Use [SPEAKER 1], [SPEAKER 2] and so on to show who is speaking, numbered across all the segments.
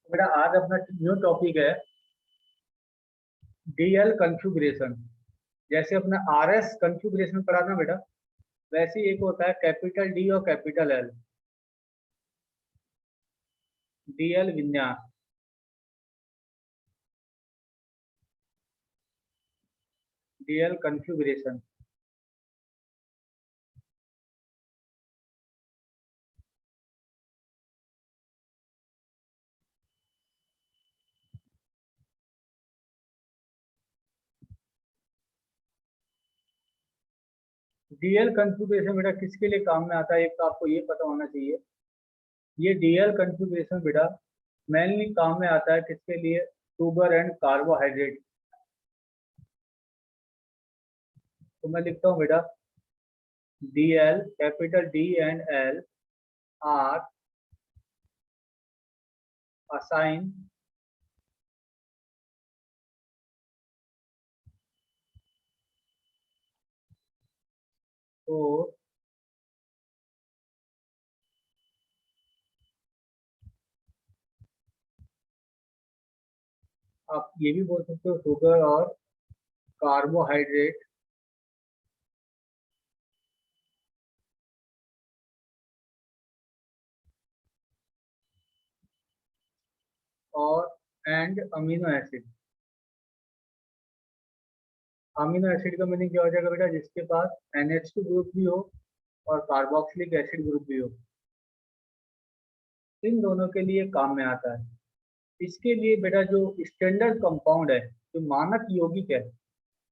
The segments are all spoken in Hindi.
[SPEAKER 1] बेटा आज अपना न्यू टॉपिक है डीएल कॉन्फ़िगरेशन। जैसे अपना आरएस कॉन्फ़िगरेशन पढ़ा ना बेटा, वैसे ही एक होता है कैपिटल डी और कैपिटल एल, डीएल विन्यास। डीएल कॉन्फ़िगरेशन डीएल कॉन्फ़िगरेशन बेटा किसके लिए काम में आता है, एक तो आपको ये पता होना चाहिए। ये डीएल कॉन्फ़िगरेशन बेटा मेनली काम में आता है किसके लिए, शुगर एंड कार्बोहाइड्रेट। तो मैं लिखता हूँ बेटा DL capital D and L R assign for आप ये भी बोल सकते हो शुगर और कार्बोहाइड्रेट और and amino acid. Amino acid का मीनिंग क्या हो जाएगा बेटा, जिसके पास NH2 ग्रुप भी हो और कार्बोक्सिलिक एसिड ग्रुप भी हो, इन दोनों के लिए काम में आता है। इसके लिए बेटा जो स्टैंडर्ड कंपाउंड है, जो मानक यौगिक है,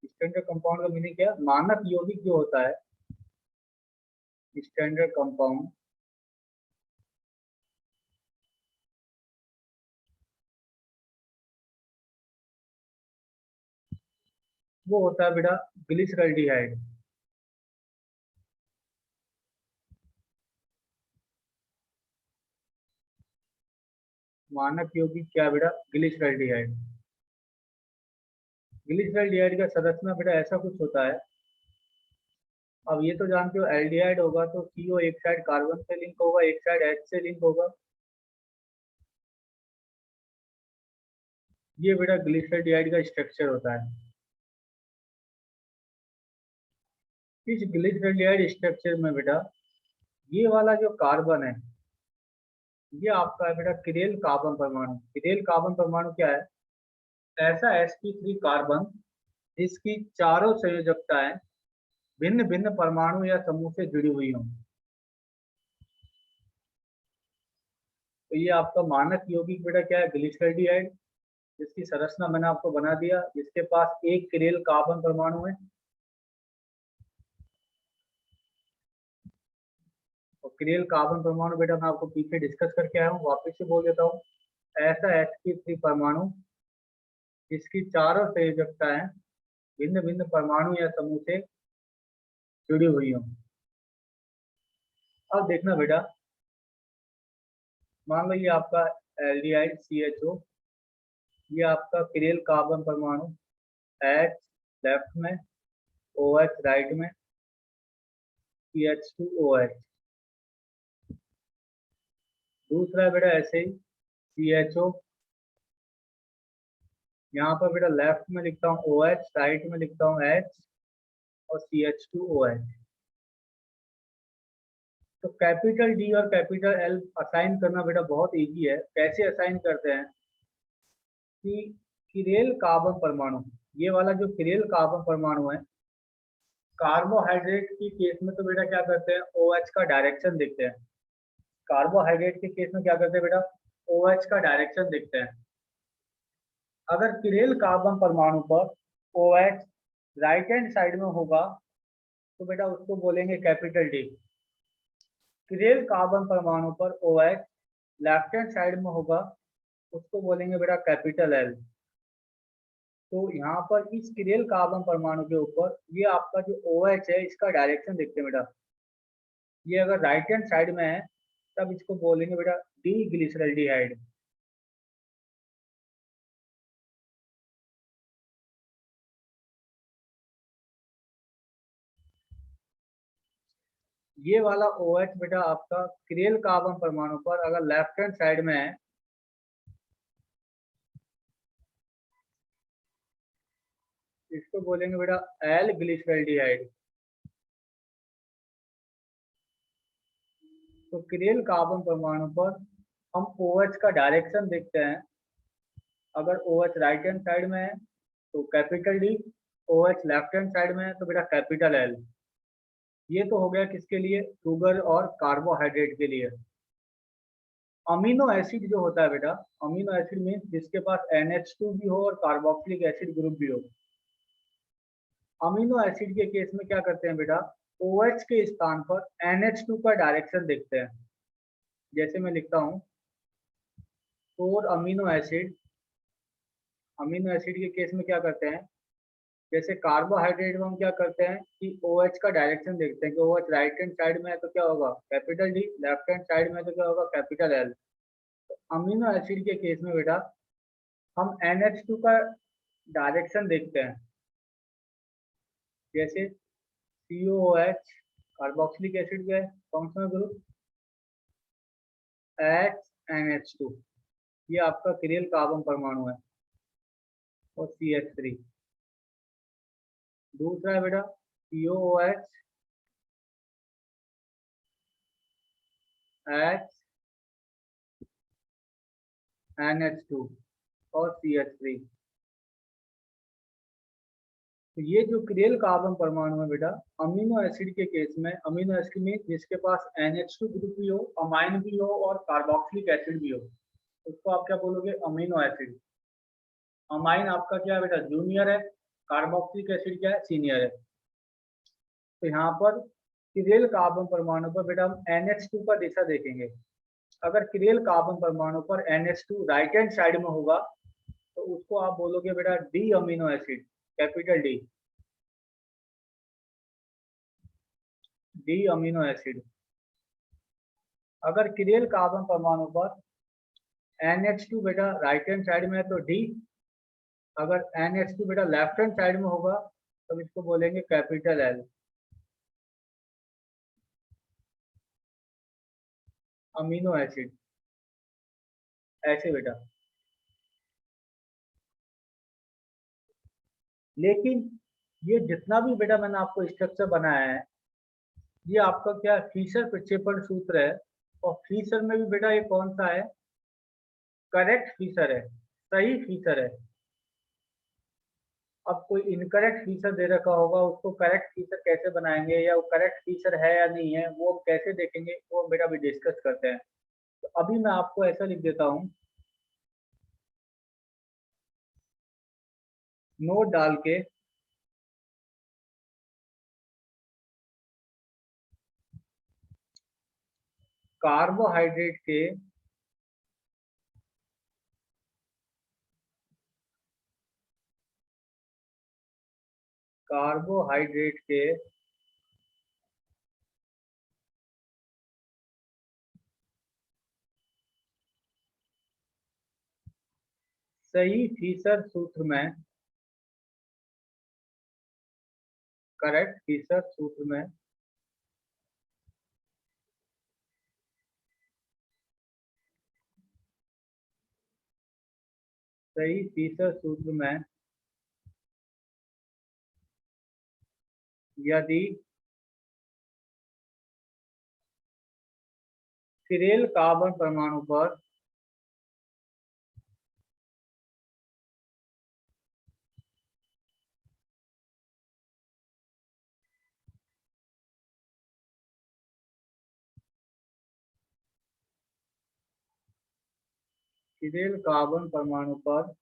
[SPEAKER 1] स्टैंडर्ड कंपाउंड का मीनिंग क्या है, मानक यौगिक जो होता है स्टैंडर्ड कंपाउंड, वो होता है बेटा ग्लिसरॉल्डिहाइड। मानक यौगिक क्या है बेटा, ग्लिसरॉल्डिहाइड। ग्लिसरॉल्डिहाइड का संरचना बेटा ऐसा कुछ होता है। अब ये तो जानते हो एल्डिहाइड होगा तो CO एक साइड कार्बन से लिंक होगा, एक साइड H से लिंक होगा। ये बेटा ग्लिसरॉल्डिहाइड का स्ट्रक्चर होता है। इस ग्लिसरॉल्डिहाइड स्ट्रक्चर में बेटा ये वाला जो कार्बन है, ये आपका है बेटा किरेल कार्बन परमाणु। किरेल कार्बन परमाणु क्या है, ऐसा sp3 कार्बन जिसकी चारों संयोजकताएं भिन्न भिन्न परमाणु या समूह से जुड़ी हुई हों। तो ये आपका मानक यौगिक बेटा क्या है, ग्लिसरॉल्डिहाइड, जिसकी संरचना मैंने आपको बना दिया, जिसके पास एक किरेल कार्बन परमाणु है। और किरेल कार्बन परमाणु बेटा मैं आपको पीछे डिस्कस करके आया हूँ, वापस से बोल देता हूँ। ऐसा sp3 परमाणु जिसकी चारों संयोजकताएं भिन्न भिन्न परमाणु या समूह से जुड़ी हुई हों। अब देखना बेटा, मान लो ये आपका एल्डिहाइड CHO, ये आपका किरेल कार्बन परमाणु H लेफ्ट में, OH राइट में, CH2OH। दूसरा बेटा ऐसे ही CHO, यहाँ पर बेटा लेफ्ट में लिखता हूँ OH, राइट में लिखता हूँ H और CH2OH। तो कैपिटल D और कैपिटल L असाइन करना बेटा बहुत इजी है। कैसे असाइन करते हैं कि किरेल कार्बन परमाणु, ये वाला जो किरेल कार्बन परमाणु है, कार्बोहाइड्रेट की केस में तो बेटा क्या करते हैं, OH का डायरेक्शन देखते हैं। कार्बोहाइड्रेट के केस में क्या करते हैं बेटा, OH का डायरेक्शन देखते हैं। अगर किरेल कार्बन परमाणु पर OH राइट हैंड साइड में होगा तो बेटा उसको बोलेंगे कैपिटल D। किरेल कार्बन परमाणु पर OH लेफ्ट हैंड साइड में होगा, उसको बोलेंगे बेटा कैपिटल L। तो यहाँ पर इस किरेल कार्बन परमाणु के ऊपर ये आपका जो OH है, इसका डायरेक्शन देखते हैं बेटा। ये अगर राइट हैंड साइड में है तब इसको बोलेंगे बेटा डी ग्लिसरॉल्डिहाइड। ये वाला OH बेटा आपका किरेल कार्बन परमाणु पर अगर लेफ्ट हैंड साइड में है इसको बोलेंगे बेटा एल ग्लिसरॉल्डिहाइड। तो किरेल कार्बन परमाणु पर हम OH का डायरेक्शन देखते हैं। अगर OH राइट हैंड साइड में है तो capital D, OH left hand side में है तो बेटा कैपिटल एल। ये तो हो गया किसके लिए, शुगर और कार्बोहाइड्रेट के लिए। अमीनो एसिड जो होता है बेटा, अमीनो एसिड मीन्स जिसके पास NH2 भी हो और कार्बोक्सिलिक एसिड ग्रुप भी हो। अमीनो एसिड के केस में क्या करते हैं बेटा, OH के स्थान पर NH2 का डायरेक्शन देखते हैं। जैसे मैं लिखता हूँ 4 अमीनो एसिड। अमीनो एसिड के केस में क्या करते हैं, जैसे कार्बोहाइड्रेट में हम क्या करते हैं कि OH का डायरेक्शन देखते हैं कि OH राइट हैंड साइड में है तो क्या होगा capital D, left hand side में है तो क्या होगा कैपिटल एल। तो अमीनो एसिड के केस में बेटा हम NH2 का डायरेक्शन देखते हैं। जैसे COOH कार्बोक्सिलिक एसिड का फंक्शनल ग्रुप HNH2, ये आपका किरेल कार्बन परमाणु है, और CH3। दूसरा है बेटा COOH HNH2 और CH3। तो ये जो किरेल कार्बन परमाणु है बेटा, अमीनो एसिड के केस में, अमीनो एसिड में जिसके पास NH2 ग्रुप भी हो, अमाइन भी हो और कार्बोक्सिलिक एसिड भी हो, उसको आप क्या बोलोगे, अमीनो एसिड। अमाइन आपका क्या है बेटा, जूनियर है। कार्बोक्सिलिक एसिड क्या है, सीनियर है। तो यहाँ पर किरेल कार्बन परमाणु पर बेटा हम NH2 का दिशा देखेंगे। अगर किरेल कार्बन परमाणु पर NH2 राइट हैंड साइड में होगा तो उसको आप बोलोगे बेटा D amino acid, capital D, D amino acid. अगर किरेल कार्बन परमाणु पर NH2 बेटा राइट हैंड साइड में है तो डी, अगर NH2 बेटा लेफ्ट हैंड साइड में होगा तो इसको बोलेंगे कैपिटल एल, अमीनो एसिड। ऐसे बेटा, लेकिन ये जितना भी बेटा मैंने आपको स्ट्रक्चर बनाया है, ये आपका क्या फीसर प्रक्षेपण सूत्र है। और फीसर में भी बेटा ये कौन सा है, करेक्ट फीसर है, सही फीसर है। अब कोई इनकरेक्ट फीचर दे रखा होगा, उसको करेक्ट फीचर कैसे बनाएंगे या वो करेक्ट फीचर है या नहीं है वो कैसे देखेंगे, वो बेटा भी डिस्कस करते हैं। तो अभी मैं आपको ऐसा लिख देता हूँ, नोट डाल के, कार्बोहाइड्रेट के कार्बोहाइड्रेट के सही फीचर सूत्र में, करेक्ट फीचर सूत्र में सही फीचर सूत्र में यदि किरेल कार्बन परमाणु पर किरेल कार्बन परमाणु पर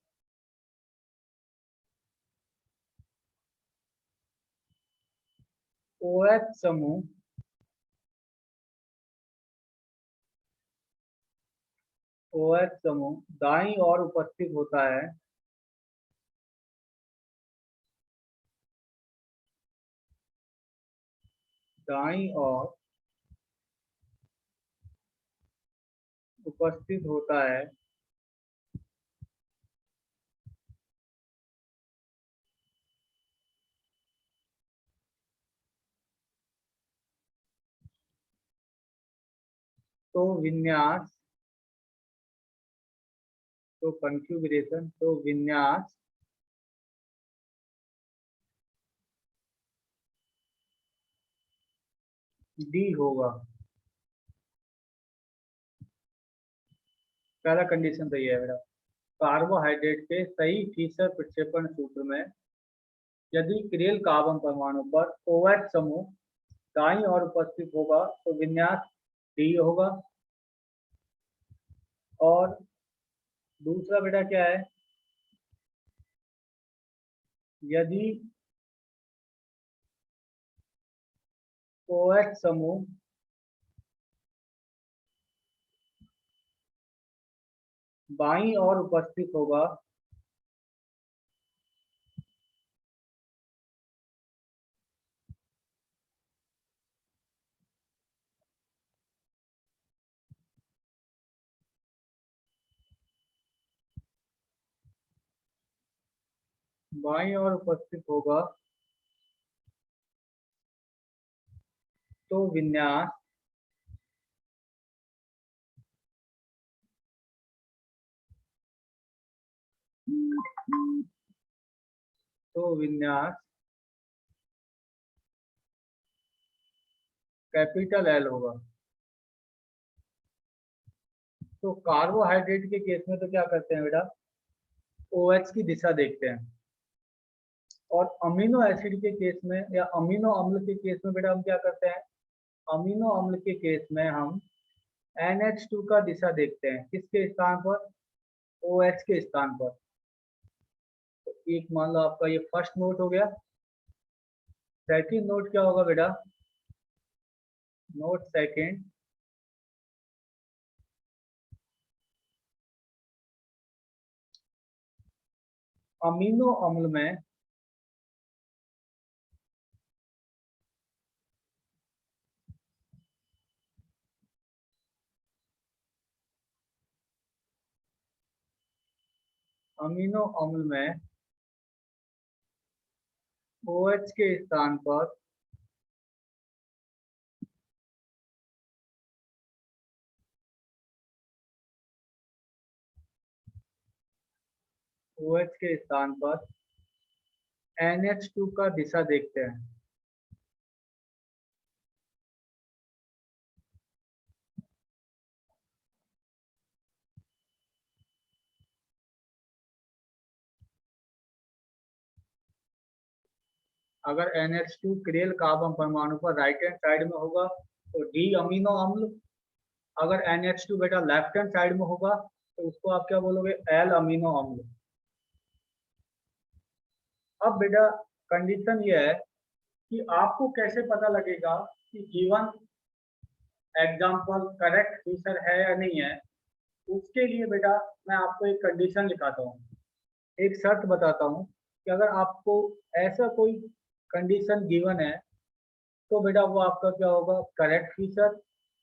[SPEAKER 1] OH समूह OH समूह दाईं ओर उपस्थित होता है, दाईं ओर उपस्थित होता है, तो विन्यास, तो कॉन्फ़िगरेशन, तो विन्यास डी होगा। पहला कंडीशन तो ये है बेटा, कार्बोहाइड्रेट के सही फीसर प्रक्षेपण सूत्र में यदि क्रियल कार्बन परमाणु पर OH समूह दाईं ओर उपस्थित होगा तो विन्यास डी होगा। और दूसरा बेटा क्या है, यदि OH समूह बाईं ओर उपस्थित होगा बाईं ओर उपस्थित होगा तो विन्यास कैपिटल एल होगा। तो कार्बोहाइड्रेट के केस में तो क्या करते हैं बेटा, OH की दिशा देखते हैं। और अमीनो एसिड के केस में या अमीनो अम्ल के केस में बेटा हम क्या करते हैं, अमीनो अम्ल के केस में हम NH2 का दिशा देखते हैं। किसके स्थान पर, OH के स्थान पर। तो एक मान लो आपका ये फर्स्ट नोट हो गया। सेकंड नोट क्या होगा बेटा, नोट सेकंड, अमीनो अम्ल में अमीनो अम्ल में OH के स्थान पर OH के स्थान पर NH2 का दिशा देखते हैं। अगर NH2 क्रियल कार्बन परमाणु पर राइट हैंड साइड में होगा तो डी अमीनो अम्ल। अगर NH2 बेटा लेफ्ट हैंड साइड में होगा तो उसको आप क्या बोलोगे, एल अमीनो अम्ल। अब बेटा कंडीशन ये है कि आपको कैसे पता लगेगा कि गिवन एग्जाम्पल करेक्ट फीचर है या नहीं है। उसके लिए बेटा मैं आपको एक कंडीशन लिखाता हूँ, एक शर्त बताता हूँ कि अगर आपको ऐसा कोई कंडीशन गिवन है तो बेटा वो आपका क्या होगा, करेक्ट फीचर।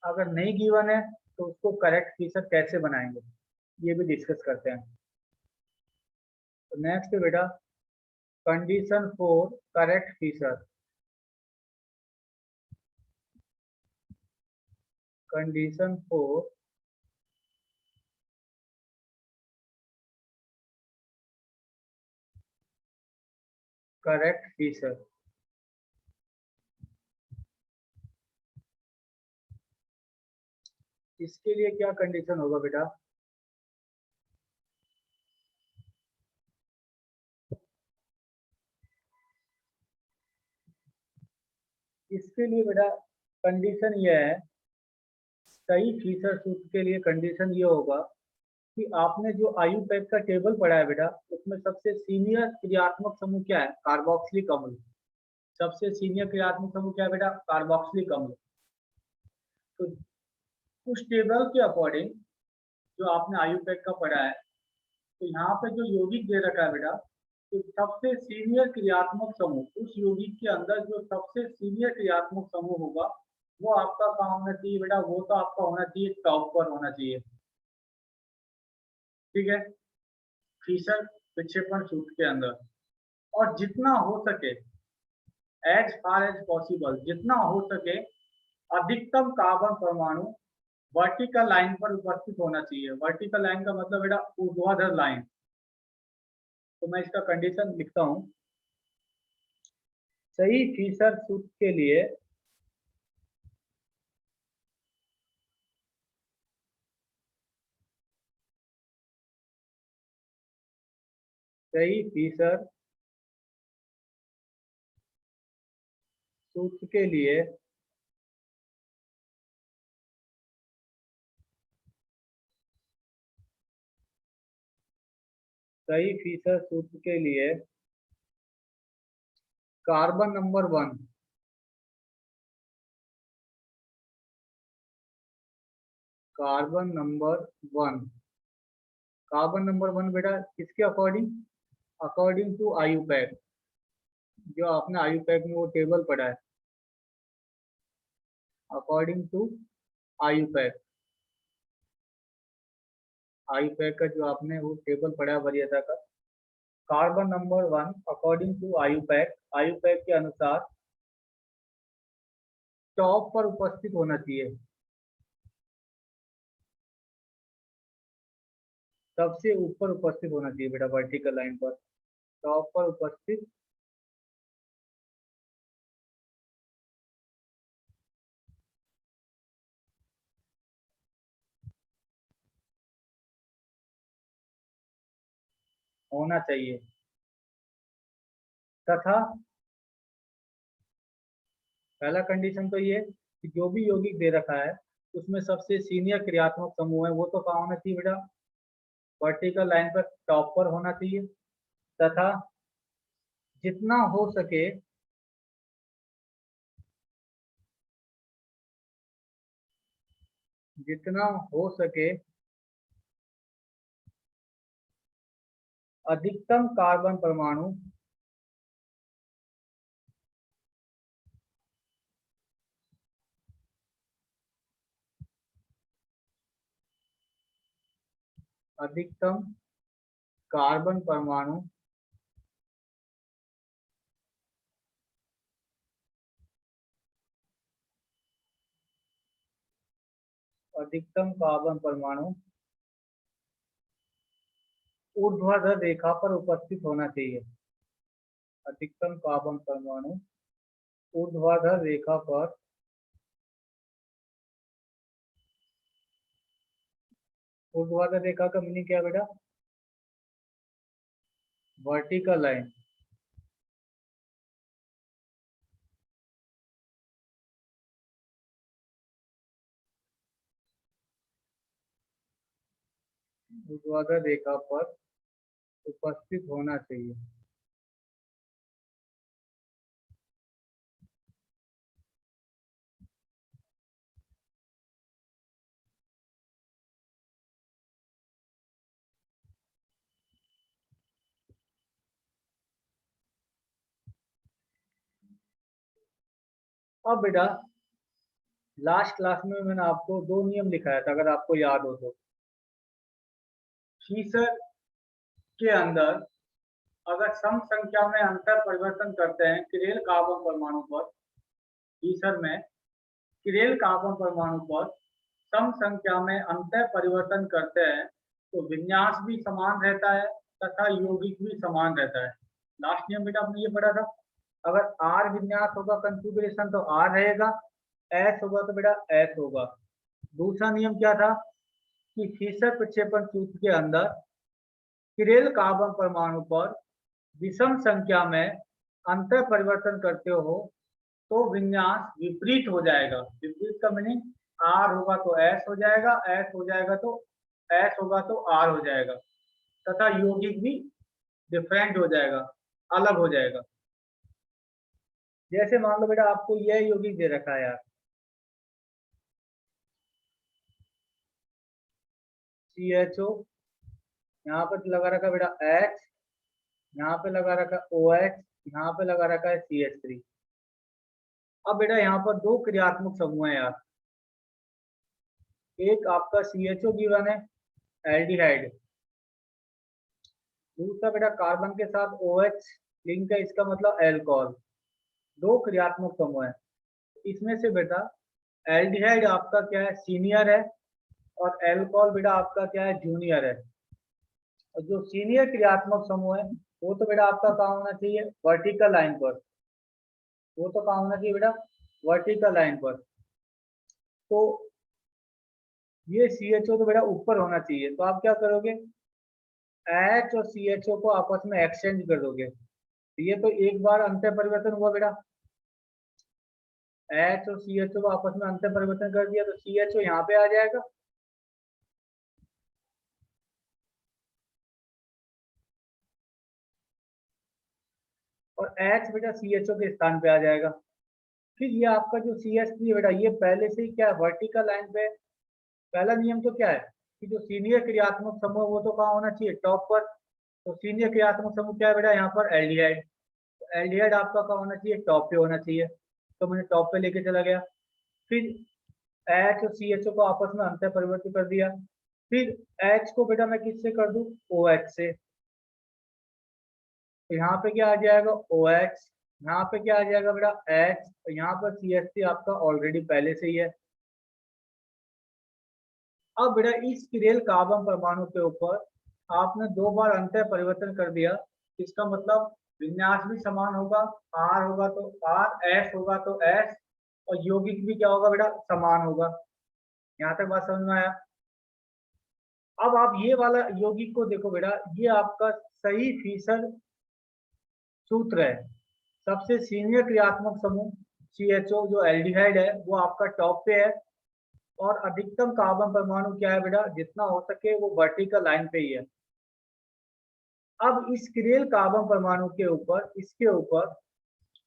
[SPEAKER 1] अगर नहीं गिवन है तो उसको करेक्ट फीचर कैसे बनाएंगे ये भी डिस्कस करते हैं। तो नेक्स्ट बेटा, condition for correct feature. Condition for correct feature. इसके लिए क्या कंडीशन होगा बेटा, इसके लिए बेटा कंडीशन ये है, सही फीचर सूत्र के लिए कंडीशन ये होगा कि आपने जो आयुपैक का टेबल पढ़ा है बेटा, उसमें सबसे सीनियर क्रियात्मक समूह क्या है, कार्बोक्सिलिक अम्ल। सबसे सीनियर क्रियात्मक समूह क्या है बेटा, कार्बोक्सिलिक अम्ल। तो उस टेबल के अकॉर्डिंग जो आपने आयुपैक का पढ़ा है, तो यहाँ पे जो यौगिक दे रखा है बेटा, तो सबसे सीनियर क्रियात्मक समूह, उस यौगिक के अंदर जो सबसे सीनियर क्रियात्मक समूह होगा वो आपका कहाँ होना चाहिए बेटा, वो तो आपका होना चाहिए टॉप पर होना चाहिए। ठीक है, फीचर विक्षेपण सूत्र के अंदर। और जितना हो सके, एज फार एज पॉसिबल, जितना हो सके अधिकतम कार्बन परमाणु वर्टिकल लाइन पर उपस्थित होना चाहिए। वर्टिकल लाइन का मतलब बेटा ऊर्ध्वाधर लाइन। तो मैं इसका कंडीशन लिखता हूं, सही फीचर सूत्र के लिए सही फीसर सूत्र के लिए सही फीसर सूत्र के लिए carbon number 1 carbon number 1 carbon number 1 बेटा किसके अकॉर्डिंग? अकॉर्डिंग टू आयुपैक, जो आपने आयुपैक में वो टेबल पढ़ा है, अकॉर्डिंग टू आयुपैक, आयुपैक का जो आपने वो टेबल पढ़ा है वरीयता का, carbon number 1 according to IUPAC, IUPAC के अनुसार टॉप पर उपस्थित होना चाहिए, सबसे ऊपर उपस्थित होना चाहिए बेटा, वर्टिकल लाइन पर टॉप पर उपस्थित होना चाहिए, तथा पहला कंडीशन तो ये कि जो भी यौगिक दे रखा है उसमें सबसे सीनियर क्रियात्मक समूह है वो तो कहाँ होना चाहिए बेटा? वर्टिकल लाइन पर टॉप पर होना चाहिए, तथा जितना हो सके जितना हो सके अधिकतम कार्बन परमाणु अधिकतम कार्बन परमाणु अधिकतम कार्बन परमाणु ऊर्ध्वाधर रेखा पर उपस्थित होना चाहिए, अधिकतम कार्बन परमाणु ऊर्ध्वाधर रेखा पर, ऊर्ध्वाधर रेखा का मीनिंग क्या है बेटा? वर्टिकल लाइन, ऊर्ध्वाधर रेखा पर उपस्थित होना चाहिए। अब बेटा लास्ट क्लास में मैंने आपको दो नियम लिखाया था, अगर आपको याद हो तो। फीसर के अंदर अगर सम संख्या में अंतर परिवर्तन करते हैं किरेल कार्बन परमाणु पर, फीसर में किरेल कार्बन परमाणु पर सम संख्या में अंतर परिवर्तन करते हैं तो विन्यास भी समान रहता है तथा यौगिक भी समान रहता है। लास्ट नियम बेटा आपने ये पढ़ा था, अगर आर विन्यास होगा कंफिगरेशन तो आर रहेगा, एस होगा तो बेटा एस होगा। दूसरा नियम क्या था कि फीसर प्रक्षेपण सूत्र के अंदर किरेल कार्बन परमाणु पर विषम संख्या में अंतर परिवर्तन करते हो तो विन्यास विपरीत हो जाएगा। विपरीत का मीनिंग आर होगा तो एस हो जाएगा, एस हो जाएगा तो एस होगा तो आर हो जाएगा, तथा यौगिक भी डिफरेंट हो जाएगा, अलग हो जाएगा। जैसे मान लो बेटा आपको यह यौगिक दे रखा है यार, CHO, यहाँ पर लगा रखा बेटा H, यहाँ पे लगा रखा OH, यहाँ पे लगा रखा है CH3। अब बेटा यहाँ पर दो क्रियात्मक समूह है यार, एक आपका CHO गिवन है एल्डिहाइड, दूसरा बेटा कार्बन के साथ OH लिंक है, इसका मतलब एल्कोहल। दो क्रियात्मक समूह है, इसमें से बेटा एल्डिहाइड आपका क्या है? सीनियर है, और एल्कोहल बेटा आपका क्या है? जूनियर है। और जो सीनियर क्रियात्मक समूह है वो तो बेटा आपका कहाँ होना चाहिए? वर्टिकल लाइन पर, वो तो कहाँ होना चाहिए बेटा? वर्टिकल लाइन पर। तो ये CHO तो बेटा ऊपर होना चाहिए, तो आप क्या करोगे? एच और सी एच ओ को आपस में एक्सचेंज कर दोगे, तो ये तो एक बार अंतर परिवर्तन हुआ बेटा। एच और सी एच ओ को आपस में अंतर परिवर्तन कर दिया तो सी एच ओ यहाँ पे आ जाएगा, और एच बेटा सी एच ओ के स्थान पे आ जाएगा। फिर ये आपका जो सी एच थ्री बेटा, ये पहले से ही क्या वर्टिकल लाइन पे, पहला नियम तो क्या है कि जो सीनियर क्रियात्मक समूह वो तो कहाँ होना चाहिए, टॉप पर। तो सीनियर क्रियात्मक समूह क्या है बेटा, यहाँ पर एल्डिहाइड। तो एल्डिहाइड आपका कहाँ होना चाहिए, टॉप पे होना चाहिए, तो मैंने टॉप पे लेके चला गया। फिर एच और सी एच ओ को आपस में अंतर परिवर्तित कर दिया। फिर एच को बेटा मैं किससे कर दूं, ओ एच से। तो यहाँ पे क्या आ जाएगा, ओ एच। यहाँ पे क्या आ जाएगा बेटा, एच। तो यहाँ पर सी एच सी आपका ऑलरेडी पहले से ही है। अब बेटा इस किरेल कार्बन परमाणु के ऊपर आपने दो बार अंतर परिवर्तन कर दिया, इसका मतलब विन्यास भी समान होगा, आर होगा तो आर, एस होगा तो एस, और यौगिक भी क्या होगा बेटा, समान होगा। यहाँ तक बात समझ में आया। अब आप ये वाला यौगिक को देखो बेटा, ये आपका सही फीसद सूत्र है। सबसे सीनियर क्रियात्मक समूह CHO जो एल्डिहाइड है वो आपका टॉप पे है, और अधिकतम कार्बन परमाणु क्या है बेटा, जितना हो सके वो वर्टिकल लाइन पे ही है। अब इस किरेल कार्बन परमाणु के ऊपर, इसके ऊपर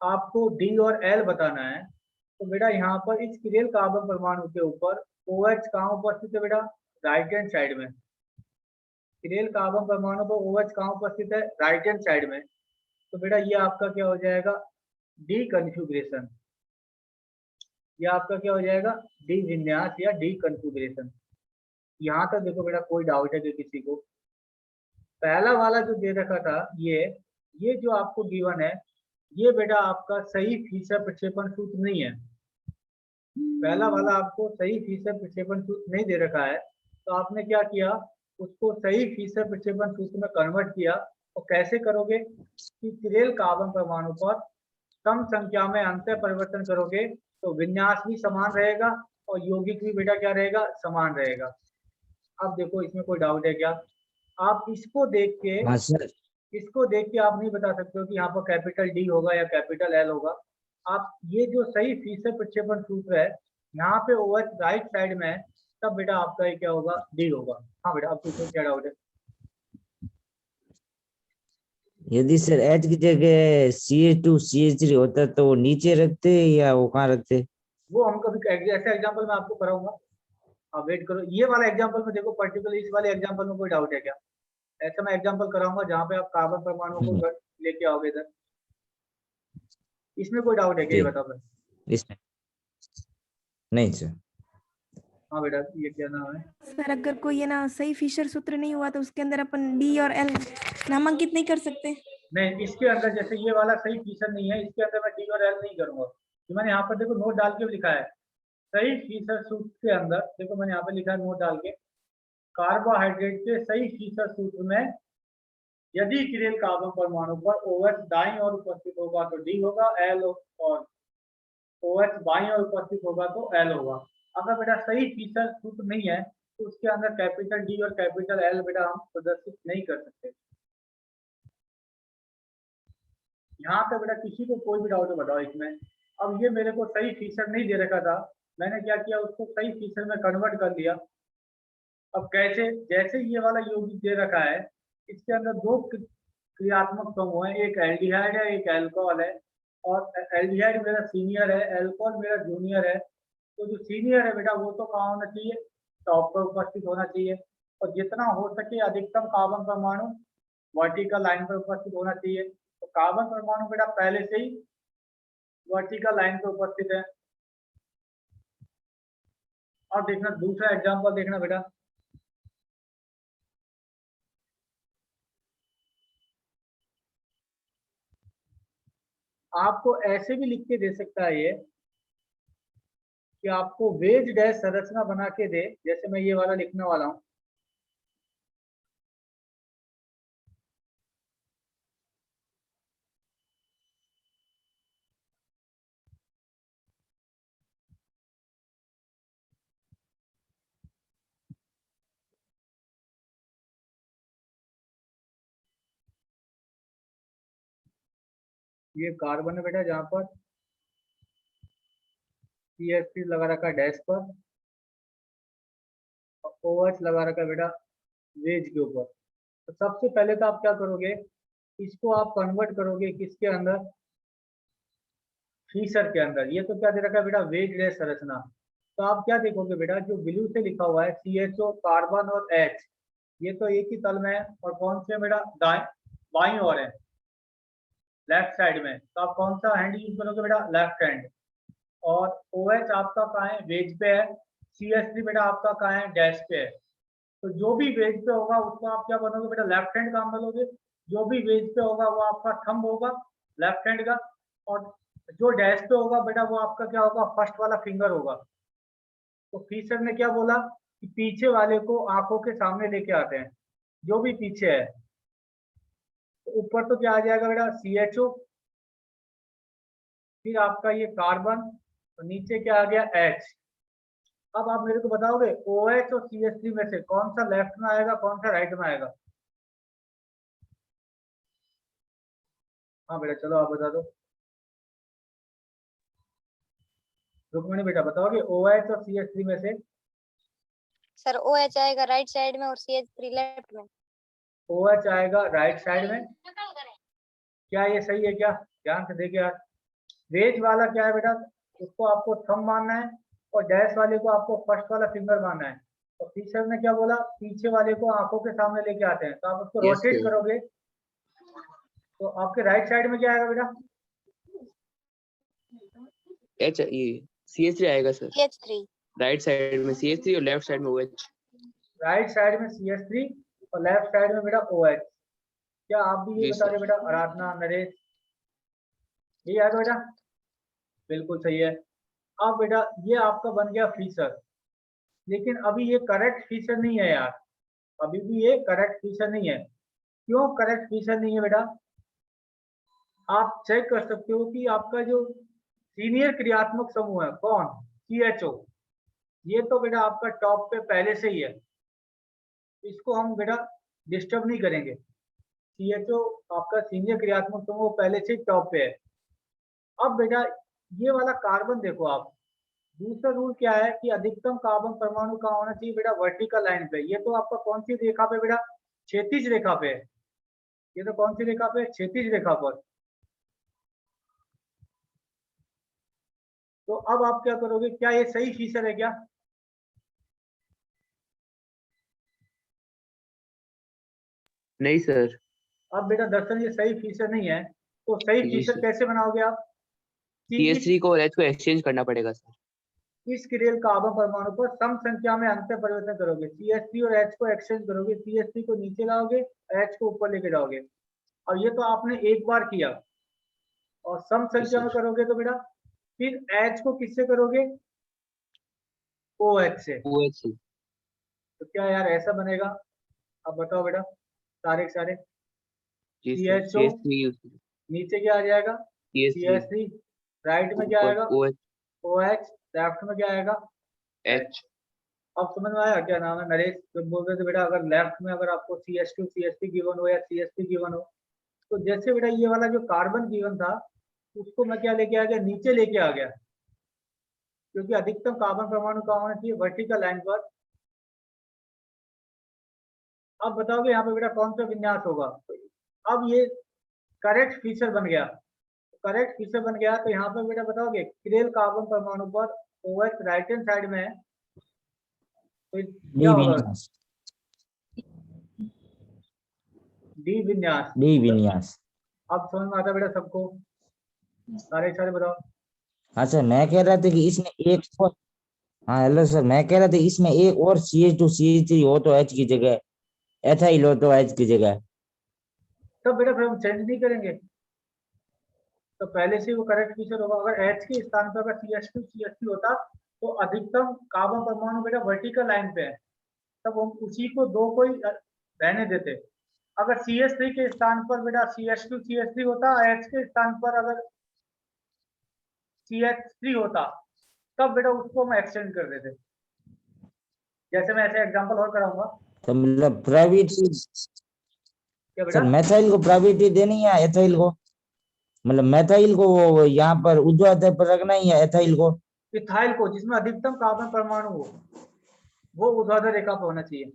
[SPEAKER 1] आपको डी और एल बताना है। तो बेटा यहाँ पर इस किरेल कार्बन परमाणु के ऊपर OH कहाँ उपस्थित है बेटा, राइट हैंड साइड में। किरेल कार्बन परमाणु पर OH कहाँ उपस्थित है, राइट हैंड साइड में। तो बेटा ये आपका क्या हो जाएगा, डी कन्फ्यूग्रेशन। ये आपका क्या हो जाएगा, डी विन्यास या डी कन्फ्यूग्रेशन। यहाँ तक देखो बेटा कोई डाउट है कि किसी को, पहला वाला जो दे रखा था ये जो आपको गिवन है, ये बेटा आपका सही फीसद प्रक्षेपण सूत्र नहीं है। पहला वाला आपको सही फीसद प्रक्षेपण सूत्र नहीं दे रखा है, तो आपने क्या किया, उसको सही फीसद प्रक्षेपण सूत्र में कन्वर्ट किया। और कैसे करोगे कि किरेल कार्बन परमाणु पर कम संख्या में अंतर परिवर्तन करोगे तो विन्यास भी समान रहेगा और यौगिक भी बेटा क्या रहेगा, समान रहेगा। अब देखो इसमें कोई डाउट है क्या, आप
[SPEAKER 2] हाँ सर।
[SPEAKER 1] इसको देख के आप नहीं बता सकते हो कि यहाँ पर कैपिटल डी होगा या कैपिटल एल होगा। आप ये जो सही फीसद प्रक्षेपण सूत्र है, यहाँ पे ओएच राइट साइड में है, तब बेटा आपका ये क्या होगा, डी होगा। हाँ बेटा अब पूछो क्या डाउट है।
[SPEAKER 2] यदि सर H की जगह CH2CH3 होता तो वो नीचे रखते या वो कहाँ रखते?
[SPEAKER 1] वो हम कभी ऐसे एग्जाम्पल मैं आपको कराऊंगा, आप वेट करो। ये वाला एग्जाम्पल में देखो, पर्टिकुलर इस वाले एग्जाम्पल में कोई डाउट है क्या, ऐसा मैं एग्जाम्पल कराऊंगा जहाँ पे आप कार्बन परमाणु को लेके आओगे इधर। इसमें कोई डाउट है क्या, ये
[SPEAKER 2] ठीक।
[SPEAKER 1] बताओ फिर।
[SPEAKER 2] इसमें नहीं सर।
[SPEAKER 1] हाँ बेटा ये क्या नाम है,
[SPEAKER 3] सर अगर कोई है ना सही फिशर सूत्र नहीं हुआ तो उसके अंदर अपन डी और एल नामांकित नहीं कर सकते?
[SPEAKER 1] नहीं इसके अंदर जैसे ये वाला सही फीचर नहीं है, इसके अंदर मैं डी और एल नहीं करूंगा। कि मैंने यहाँ पर देखो नोट डाल के लिखा है, सही फीचर सूत्र के अंदर देखो मैंने यहाँ पे लिखा है नोट डाल के, कार्बोहाइड्रेट के सही फीचर सूत्र में यदि किरेल कार्बन परमाणु पर OH दाईं ओर उपस्थित होगा तो डी होगा, एल और OH बाईं ओर उपस्थित होगा तो एल होगा। अगर बेटा सही फीचर सूत्र नहीं है तो उसके अंदर कैपिटल डी और कैपिटल एल बेटा हम प्रदर्शित नहीं कर सकते। यहाँ पे बेटा किसी को कोई भी डाउट है बताओ इसमें। अब ये मेरे को सही फीचर नहीं दे रखा था, मैंने क्या किया, उसको सही फीचर में कन्वर्ट कर दिया। अब कैसे, जैसे ये वाला यौगिक दे रखा है, इसके अंदर दो क्रियात्मक समूह है, एक एल्डिहाइड है एक एल्कोहल है, और एल्डिहाइड मेरा सीनियर है, एल्कोहल मेरा जूनियर है। तो जो सीनियर है बेटा वो तो कहाँ होना चाहिए, टॉप पर उपस्थित होना चाहिए, और जितना हो सके अधिकतम कार्बन परमाणु वर्टिकल लाइन पर उपस्थित होना चाहिए। तो कार्बन परमाणु बेटा पहले से ही वर्टिकल लाइन पर उपस्थित है। और देखना दूसरा एग्जाम्पल देखना बेटा, आपको ऐसे भी लिख के दे सकता है ये कि आपको वेज डैश संरचना बना के दे, जैसे मैं ये वाला लिखने वाला हूँ। ये कार्बन है बेटा, जहाँ पर CH3 लगा रखा है डैश पर, और OH लगा रखा है बेटा वेज के ऊपर। तो सबसे पहले तो आप क्या करोगे, इसको आप कन्वर्ट करोगे किसके अंदर, फीसर के अंदर। ये तो क्या दे रखा है बेटा, वेज डैश संरचना। तो आप क्या देखोगे बेटा, जो ब्लू से लिखा हुआ है CHO कार्बन और H, ये तो एक ही तल में है, और कौन से बेटा बाईं ओर है, लेफ्ट साइड में। तो आप कौन सा हैंड यूज करोगे बेटा, लेफ्ट हैंड। और OH आपका कहाँ है, वेज पे है। CH3 बेटा आपका कहाँ है, डैश पे है। तो जो भी वेज पे होगा उसको आप क्या बनोगे बेटा, लेफ्ट हैंड काम बनोगे। जो भी वेज पे होगा वो आपका थंब होगा लेफ्ट हैंड का, और जो डैश पे होगा बेटा वो आपका क्या होगा, फर्स्ट वाला फिंगर होगा। तो फीसर ने क्या बोला कि पीछे वाले को आंखों के सामने लेके आते हैं, जो भी पीछे है। तो ऊपर तो क्या आ जाएगा बेटा, CHO, फिर आपका ये कार्बन, तो नीचे क्या आ गया, H। अब आप मेरे को बताओगे OH और CH3 में से कौन सा लेफ्ट में आएगा, कौन सा राइट में आएगा। हाँ बेटा चलो आप बता दो, रुक्मणी बेटा बताओगे OH और CH3 में से।
[SPEAKER 4] सर OH आएगा राइट साइड में और CH3 लेफ्ट में।
[SPEAKER 1] OH आएगा राइट साइड में, क्या ये सही है क्या, ध्यान से देखिए यार। वेज वाला क्या है बेटा, उसको आपको थंब मानना है, और डैश वाले को आपको फर्स्ट वाला फिंगर मानना है। और टीचर ने क्या बोला, पीछे वाले को आंखों के सामने लेके आते हैं। तो आप उसको रोटेट करोगे तो आपके राइट साइड में क्या आएगा बेटा,
[SPEAKER 5] एच CH3 आएगा सर,
[SPEAKER 4] CH3
[SPEAKER 5] राइट साइड में CH3 और लेफ्ट साइड में OH।
[SPEAKER 1] राइट साइड में CH3 और लेफ्ट साइड में बेटा OH। क्या आप भी ये
[SPEAKER 5] जी
[SPEAKER 1] बता रहे
[SPEAKER 5] सर।
[SPEAKER 1] बेटा, आराधना, नरेश, ये याद बेटा, बिल्कुल सही है। अब बेटा ये आपका बन गया फीचर, लेकिन अभी ये करेक्ट फीचर नहीं है यार, अभी भी ये करेक्ट फीचर नहीं है। क्यों करेक्ट फीचर नहीं है बेटा, आप चेक कर सकते हो कि आपका जो सीनियर क्रियात्मक समूह है कौन, CHO, ये तो बेटा आपका टॉप पे पहले से ही है, इसको हम बेटा डिस्टर्ब नहीं करेंगे। CHO आपका सीनियर क्रियात्मक समूह पहले से ही टॉप पे है। अब बेटा ये वाला कार्बन देखो आप, दूसरा रूल क्या है कि अधिकतम कार्बन परमाणु का होना चाहिए बेटा वर्टिकल लाइन पे। ये तो आपका कौन सी रेखा पे बेटा, क्षैतिज रेखा पे है। ये तो कौन सी रेखा पे, क्षैतिज रेखा पर। तो अब आप क्या करोगे, क्या ये सही फीचर है क्या,
[SPEAKER 5] नहीं सर।
[SPEAKER 1] अब बेटा दरअसल ये सही फीचर नहीं है। तो सही
[SPEAKER 5] जी
[SPEAKER 1] फीचर
[SPEAKER 5] सर।
[SPEAKER 1] कैसे बनाओगे आप, कि
[SPEAKER 5] CH3 को और H को एक्सचेंज करना पड़ेगा सर।
[SPEAKER 1] इस क्रियल कार्बन परमाणु पर सम संख्या में अंतर परिवर्तन करोगे, CH3 और H को एक्सचेंज करोगे, CH3 को नीचे लाओगे, H को ऊपर लेके जाओगे। अब ये तो आपने एक बार किया, और सम संख्या में करोगे तो बेटा फिर H को किससे करोगे, OH से।
[SPEAKER 5] OH से।
[SPEAKER 1] तो क्या यार ऐसा बनेगा, अब बताओ बेटा, सारे के सारे
[SPEAKER 5] जी सर।
[SPEAKER 1] CHO
[SPEAKER 5] CH3 यूज
[SPEAKER 1] नीचे क्या आ जाएगा,
[SPEAKER 5] CH3
[SPEAKER 1] CH3, राइट में क्या आएगा,
[SPEAKER 5] OH
[SPEAKER 1] OH, लेफ्ट में क्या आएगा,
[SPEAKER 5] H।
[SPEAKER 1] अब समझ में आया क्या नाम है, नरेश। जब बोल रहे थे बेटा अगर लेफ्ट में अगर आपको CH2 CH3 गिवन हो या CH3 गिवन हो, तो जैसे बेटा ये वाला जो कार्बन गिवन था उसको मैं क्या लेके आ गया, नीचे लेके आ गया, क्योंकि अधिकतम कार्बन परमाणु का होना चाहिए वर्टिकल लाइन पर। अब बताओगे यहाँ पे बेटा कौन सा विन्यास होगा। अब ये करेक्ट फीचर बन गया, करेक्ट फीचर बन गया। तो यहाँ पे बेटा बताओगे क्रियल कार्बन परमाणु पर OH राइट हैंड साइड में है, तो क्या होगा, डी विन्यास।
[SPEAKER 2] डी विन्यास।
[SPEAKER 1] अब समझ में आता बेटा सबको, सारे बताओ।
[SPEAKER 2] हाँ सर, मैं कह रहा था कि इसमें एक और, हाँ हेलो सर, मैं कह रहा था इसमें एक और CH2 CH3 हो तो H की जगह, एथाइल हो तो H की जगह।
[SPEAKER 1] तब बेटा फिर हम चेंज नहीं करेंगे, तो पहले से वो करेक्ट फीचर होगा। अगर H के स्थान पर अगर CH2 CH3 होता तो अधिकतम कार्बन परमाणु बेटा वर्टिकल लाइन पे है, तब हम उसी को दो को ही रहने देते। अगर CH3 के स्थान पर बेटा CH2 CH3 होता, H के स्थान पर अगर CH3 होता, तब बेटा उसको हम एक्सटेंड कर देते। जैसे मैं ऐसे एग्जांपल और कराऊंगा।
[SPEAKER 2] तो मतलब प्रायोरिटी
[SPEAKER 1] क्या बेटा,
[SPEAKER 2] सर, मेथाइल को प्रायोरिटी देनी है या एथाइल को? मतलब मेथाइल को यहाँ पर ऊर्ध्वाधर पर रखना है या एथाइल को?
[SPEAKER 1] इथाइल को, जिसमें अधिकतम कार्बन परमाणु हो वो ऊर्ध्वाधर रेखा पर होना चाहिए।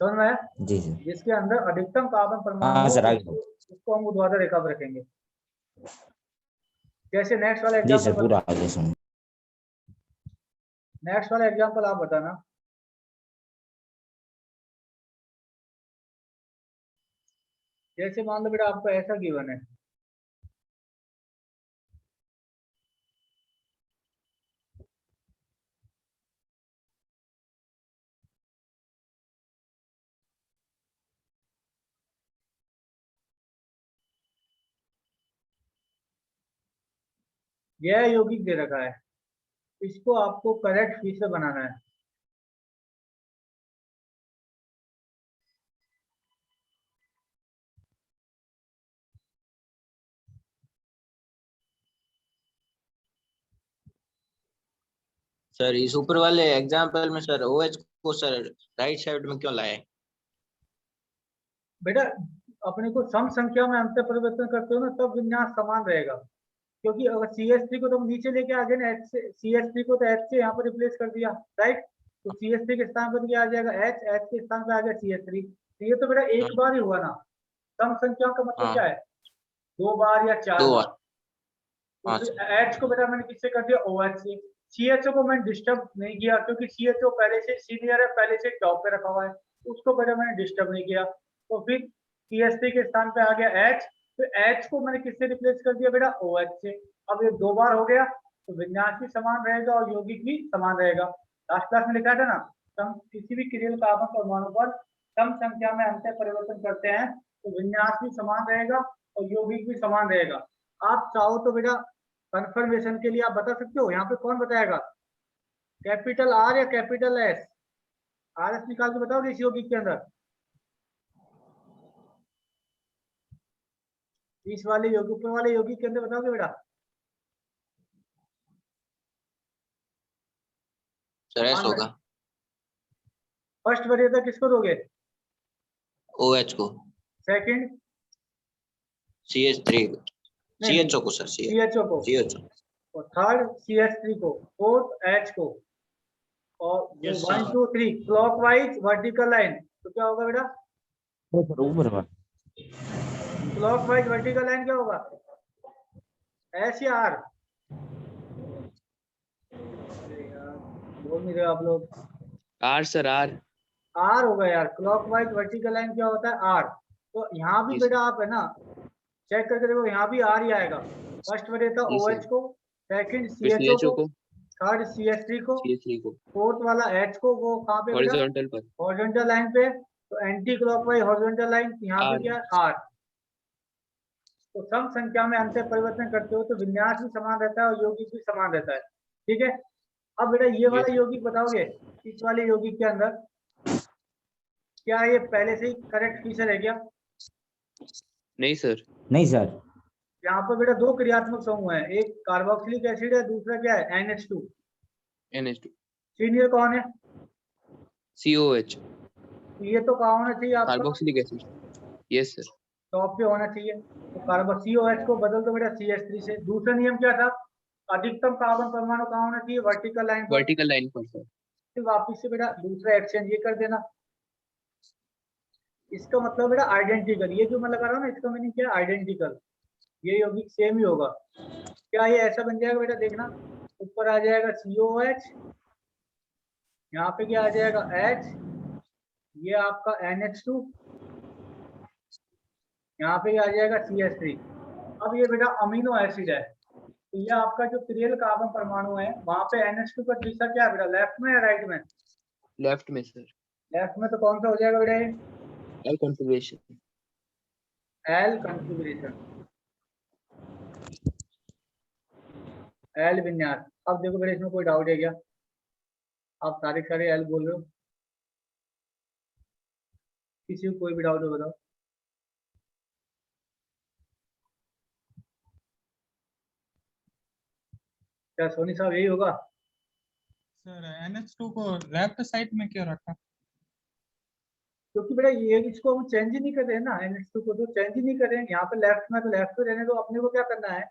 [SPEAKER 1] समझ में आया?
[SPEAKER 2] जी सर।
[SPEAKER 1] जिसके अंदर अधिकतम कार्बन परमाणु
[SPEAKER 2] हाँ
[SPEAKER 1] हो
[SPEAKER 2] सर, आगे।
[SPEAKER 1] उसको हम ऊर्ध्वाधर रेखा पर रखेंगे। जैसे नेक्स्ट वाला
[SPEAKER 2] जी सर,
[SPEAKER 1] एग्जांपल,
[SPEAKER 2] पूरा आगे सुन।
[SPEAKER 1] नेक्स्ट वाला एग्जांपल आप बताना। जैसे मान लो बेटा आपको ऐसा गिवन है, यह यौगिक दे रखा है, इसको आपको करेक्ट फीचर बनाना है।
[SPEAKER 6] सर इस ऊपर वाले एग्जांपल में सर OH को सर राइट साइड में क्यों लाए?
[SPEAKER 1] बेटा अपने को सम संख्या में अंतर परिवर्तन करते हो ना, तब विन्यास समान रहेगा। क्योंकि अगर CH3 को तुम नीचे लेके आ गए ना, H से CH3 को तो H से यहाँ पर रिप्लेस कर दिया, राइट? तो CH3 के स्थान पर क्या आ जाएगा? H के स्थान पर आ गया CH3। तो ये तो बेटा एक बार ही हुआ ना। सम संख्या का मतलब
[SPEAKER 6] हाँ।
[SPEAKER 1] क्या है? 2 बार या 4
[SPEAKER 6] 2
[SPEAKER 1] बार।
[SPEAKER 6] बार।
[SPEAKER 1] तो
[SPEAKER 6] हाँ
[SPEAKER 1] फिर H को बेटा मैंने किससे कर दिया? OH से। CHO को मैंने डिस्टर्ब नहीं किया क्योंकि CHO पहले से सीनियर है, पहले से टॉप पे रखा हुआ है, उसको बेटा मैंने डिस्टर्ब नहीं किया। तो फिर CH3 के स्थान पे आ गया H, तो H को मैंने किससे रिप्लेस कर दिया बेटा? OH से। अब ये 2 बार हो गया, तो विन्यास भी समान रहेगा और यौगिक भी समान रहेगा। लास्ट क्लास में लिखा था ना, हम किसी भी क्रियल कार्बन परमाणु पर कम संख्या में अंतर परिवर्तन करते हैं तो विन्यास भी समान रहेगा और यौगिक भी समान रहेगा। आप चाहो तो बेटा कंफर्मेशन के लिए आप बता सकते हो, यहाँ पे कौन बताएगा? कैपिटल R या कैपिटल S? RS निकाल के बताओगे इस यौगिक के अंदर, इस वाले यौगिक, ऊपर वाले यौगिक के अंदर बताओगे बेटा?
[SPEAKER 6] सर S होगा।
[SPEAKER 1] फर्स्ट वरीयता किसको दोगे?
[SPEAKER 6] OH को।
[SPEAKER 1] सेकंड?
[SPEAKER 6] CH3
[SPEAKER 1] नहीं,
[SPEAKER 6] CHO को सर
[SPEAKER 1] CHO को।
[SPEAKER 6] CHO।
[SPEAKER 1] और थर्ड CH3 को, फोर्थ H को, और 1 2 3 क्लॉकवाइज वर्टिकल लाइन। तो क्या होगा बेटा?
[SPEAKER 2] ऊपर पर
[SPEAKER 1] क्लॉकवाइज वर्टिकल लाइन क्या होगा? S या R? बोल नहीं रहे आप लोग।
[SPEAKER 5] R sir, R।
[SPEAKER 1] R होगा यार। क्लॉकवाइज वर्टिकल लाइन क्या होता है? R। तो यहाँ भी
[SPEAKER 5] जी
[SPEAKER 1] बेटा आप है ना चेक करके देखो, यहाँ भी R ही आएगा। फर्स्ट वरीयता
[SPEAKER 5] जी सर।
[SPEAKER 1] OH को, सेकंड
[SPEAKER 5] फिर
[SPEAKER 1] CHO
[SPEAKER 5] CHO
[SPEAKER 1] को,
[SPEAKER 5] को,
[SPEAKER 1] थर्ड CH3 को,
[SPEAKER 5] CH3 को
[SPEAKER 1] फोर्थ वाला H को, वो कहाँ पे बेटा?
[SPEAKER 5] हॉरिजॉन्टल पर
[SPEAKER 1] हॉरिजॉन्टल लाइन पे। तो एंटी क्लॉकवाइज हॉरिजॉन्टल लाइन, यहाँ पे
[SPEAKER 5] R।
[SPEAKER 1] क्या है? R। तो सम संख्या में अंतर परिवर्तन करते हो तो विन्यास भी समान रहता है और यौगिक भी समान रहता है। ठीक है। अब बेटा ये वाला यौगिक बताओगे, इस वाले यौगिक के अंदर क्या ये पहले से ही करेक्ट फीचर है क्या?
[SPEAKER 5] नहीं सर।
[SPEAKER 2] नहीं सर।
[SPEAKER 1] यहाँ पर बेटा 2 क्रियात्मक समूह है, एक कार्बोक्सिलिक एसिड है, दूसरा क्या है? NH2।
[SPEAKER 5] NH2
[SPEAKER 1] सीनियर कौन है?
[SPEAKER 5] COH
[SPEAKER 1] तो ये तो कहाँ होना चाहिए आपका?
[SPEAKER 5] Carboxylic acid. Yes sir.
[SPEAKER 1] Top पे होना चाहिए। तो कार्बन COH को बदल दो बेटा CH3 से। दूसरा नियम क्या था? अधिकतम कार्बन परमाणु कहाँ होना चाहिए? वर्टिकल लाइन पर।
[SPEAKER 5] वर्टिकल लाइन पर सर।
[SPEAKER 1] फिर वापिस से बेटा दूसरा एक्सचेंज ये कर देना। इसका मतलब बेटा आइडेंटिकल, ये जो मैं लगा रहा हूँ ना, इसका मीनिंग क्या है? आइडेंटिकल। ये यौगिक सेम ही होगा। क्या ये ऐसा बन जाएगा बेटा? देखना, ऊपर आ जाएगा COH, यहाँ पे क्या आ जाएगा? H, ये आपका NH2, यहाँ पे आ जाएगा CH3। अब ये बेटा अमीनो एसिड है, तो ये आपका जो क्रियल कार्बन परमाणु है वहां पे NH2 का दिशा क्या है बेटा? लेफ्ट में या राइट में?
[SPEAKER 5] लेफ्ट में सर।
[SPEAKER 1] लेफ्ट में। तो कौन सा हो जाएगा बेटा? ये
[SPEAKER 5] L configuration.
[SPEAKER 1] L configuration, L विन्यास। अब देखो बेटा, इसमें कोई डाउट है क्या? आप सारे L बोल रहे हो, किसी को कोई भी डाउट हो बताओ। क्या सोनी साहब यही होगा?
[SPEAKER 7] सर NH2 को लेफ्ट साइड में क्यों रखा?
[SPEAKER 1] क्योंकि बेटा ये इसको हम चेंज ही नहीं कर रहे हैं ना, NH2 को तो चेंज ही नहीं कर रहे हैं। यहाँ पे लेफ्ट में तो लेफ्ट पे रहने दो। अपने को क्या करना है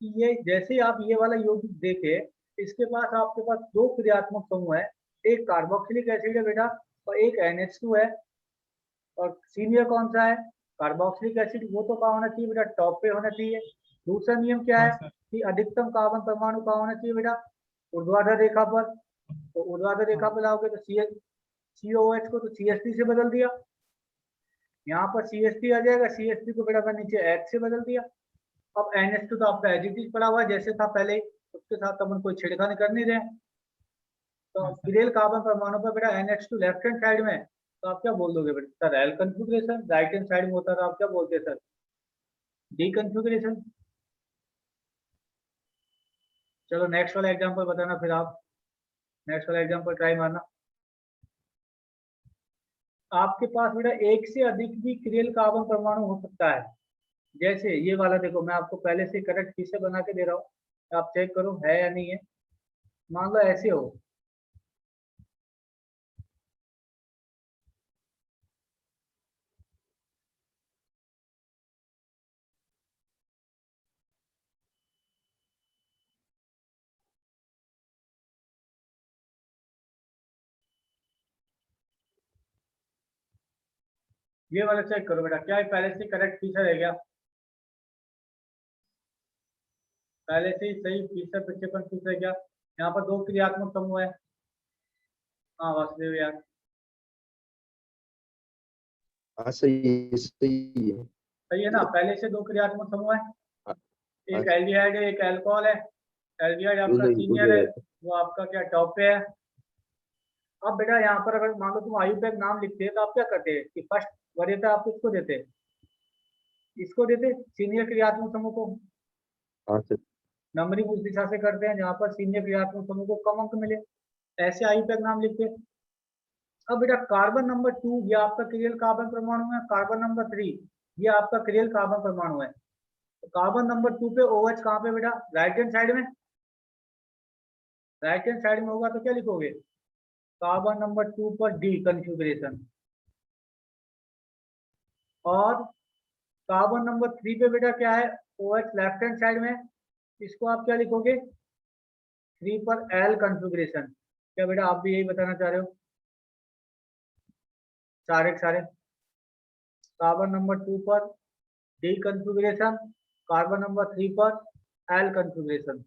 [SPEAKER 1] कि ये जैसे ही आप ये वाला यौगिक देखे, इसके पास आपके पास दो क्रियात्मक समूह है, एक कार्बोक्सिलिक एसिड है बेटा और एक NH2 है। और सीनियर कौन सा है? Carboxylic acid. वो तो कहाँ होना चाहिए बेटा? टॉप पे होना चाहिए। दूसरा नियम क्या है कि अधिकतम कार्बन परमाणु कहाँ होना चाहिए बेटा? ऊर्ध्वाधर रेखा पर। तो ऊर्ध्वाधर रेखा पर लाओगे तो COOH को तो CH3 से बदल दिया, यहाँ पर CH3 आ जाएगा। CH3 को बेटा मैं नीचे H से बदल दिया। अब NH2 तो आपका एज इट इज पड़ा हुआ है जैसे था पहले, उसके साथ अपन कोई छेड़खानी कर नहीं रहे। तो फिरेल कार्बन परमाणु पर बेटा NH2 लेफ्ट हैंड साइड में, तो आप क्या बोल दोगे बेटा? Sir L configuration. Right hand side में होता था, आप क्या बोलते हैं सर? D configuration. चलो नेक्स्ट वाला एग्जांपल बताना, फिर आप नेक्स्ट वाला एग्जांपल ट्राई मारना। आपके पास बेटा एक से अधिक भी क्रियल कार्बन परमाणु हो सकता है। जैसे ये वाला देखो, मैं आपको पहले से करेक्ट फिर से बना के दे रहा हूँ, आप चेक करो है या नहीं है। मान लो ऐसे हो, ये वाला चेक करो बेटा, क्या ये पहले से करेक्ट फीचर है क्या? पहले से ही सही फीचर प्रक्षेपण फीचर है क्या? यहाँ पर दो क्रियात्मक समूह है। हाँ वासुदेव यार,
[SPEAKER 5] हाँ सही है।
[SPEAKER 1] सही है ना? पहले से दो क्रियात्मक समूह है, एक
[SPEAKER 5] हाँ।
[SPEAKER 1] एल्डिहाइड है, एक अल्कोहल है। एल्डिहाइड आपका सीनियर है, वो आपका क्या टॉप पे है। अब बेटा यहाँ पर अगर मान लो तुम आयुपैक नाम लिखते हैं तो आप क्या करते हैं कि फर्स्ट वरीयता आप किसको देते? इसको देते, सीनियर क्रियात्मक समूह को।
[SPEAKER 5] हाँ सर।
[SPEAKER 1] नंबरिंग उस दिशा से करते हैं जहाँ पर सीनियर क्रियात्मक समूह को कम अंक मिले, ऐसे आयुपैक नाम लिखते हैं। अब बेटा कार्बन नंबर 2 ये आपका क्रियल कार्बन परमाणु है, कार्बन नंबर 3 ये आपका क्रियल कार्बन परमाणु है। तो कार्बन नंबर 2 पे OH कहाँ पे बेटा? राइट हैंड साइड में। राइट हैंड साइड में होगा तो क्या लिखोगे? कार्बन नंबर 2 पर डी कन्फिग्रेशन। और कार्बन नंबर 3 पे बेटा क्या है? OH लेफ्ट हैंड साइड में, इसको आप क्या लिखोगे? 3 पर एल कन्फिग्रेशन। क्या बेटा आप भी यही बताना चाह रहे हो? सारे के सारे कार्बन नंबर 2 पर डी कन्फिग्रेशन, कार्बन नंबर 3 पर एल कन्फिग्रेशन।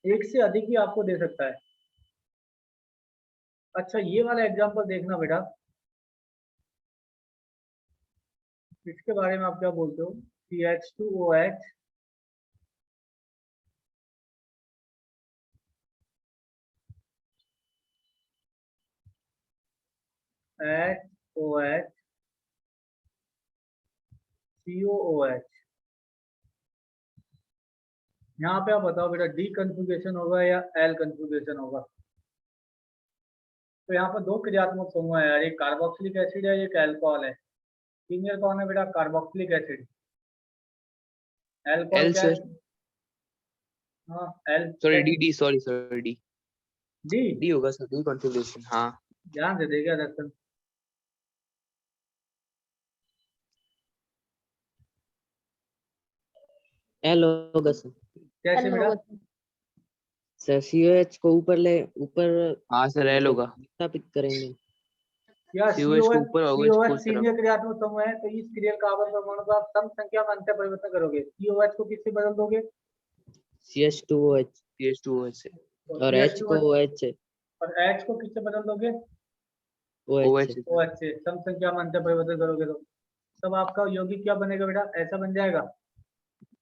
[SPEAKER 1] एक से अधिक ही आपको दे सकता है। अच्छा ये वाला एग्जांपल देखना बेटा, इसके बारे में आप क्या बोलते हो? CH2OH HOH COOH। यहाँ पे आप बताओ बेटा डी कन्फिग्रेशन होगा या एल कन्फिग्रेशन होगा? तो यहाँ पर दो क्रियात्मक समूह है यार, एक कार्बोक्सिलिक एसिड है, एक अल्कोहल है। सीनियर कौन है बेटा? Carboxylic acid. अल्कोहल
[SPEAKER 5] एल
[SPEAKER 1] क्या है?
[SPEAKER 5] सर।
[SPEAKER 1] हाँ L.
[SPEAKER 5] Sorry D sorry sorry D
[SPEAKER 1] D
[SPEAKER 5] D होगा सर, डी कॉन्फ़िगरेशन। हाँ
[SPEAKER 1] ध्यान से देगा दर्शन।
[SPEAKER 7] एल होगा सर।
[SPEAKER 1] कैसे
[SPEAKER 4] L
[SPEAKER 1] बेटा?
[SPEAKER 4] होगा।
[SPEAKER 7] सर COH को ऊपर
[SPEAKER 5] हाँ सर एल होगा।
[SPEAKER 7] स्थापित करेंगे।
[SPEAKER 1] या
[SPEAKER 5] COH को ऊपर होगा, इसको
[SPEAKER 1] COH
[SPEAKER 5] उस तरफ।
[SPEAKER 1] सीनियर क्रियात्मक समूह है, तो इस क्रियल कार्बन परमाणु को आप सम संख्या में अंतर परिवर्तन करोगे। COH को किससे बदल दोगे?
[SPEAKER 7] CH2OH
[SPEAKER 5] CH2OH से।
[SPEAKER 7] और H को OH से।
[SPEAKER 1] और H को किससे बदल दोगे?
[SPEAKER 7] OH से।
[SPEAKER 1] OH से। सम संख्या में अंतर परिवर्तन करोगे तो तब आपका यौगिक क्या बनेगा बेटा? ऐसा बन जाएगा,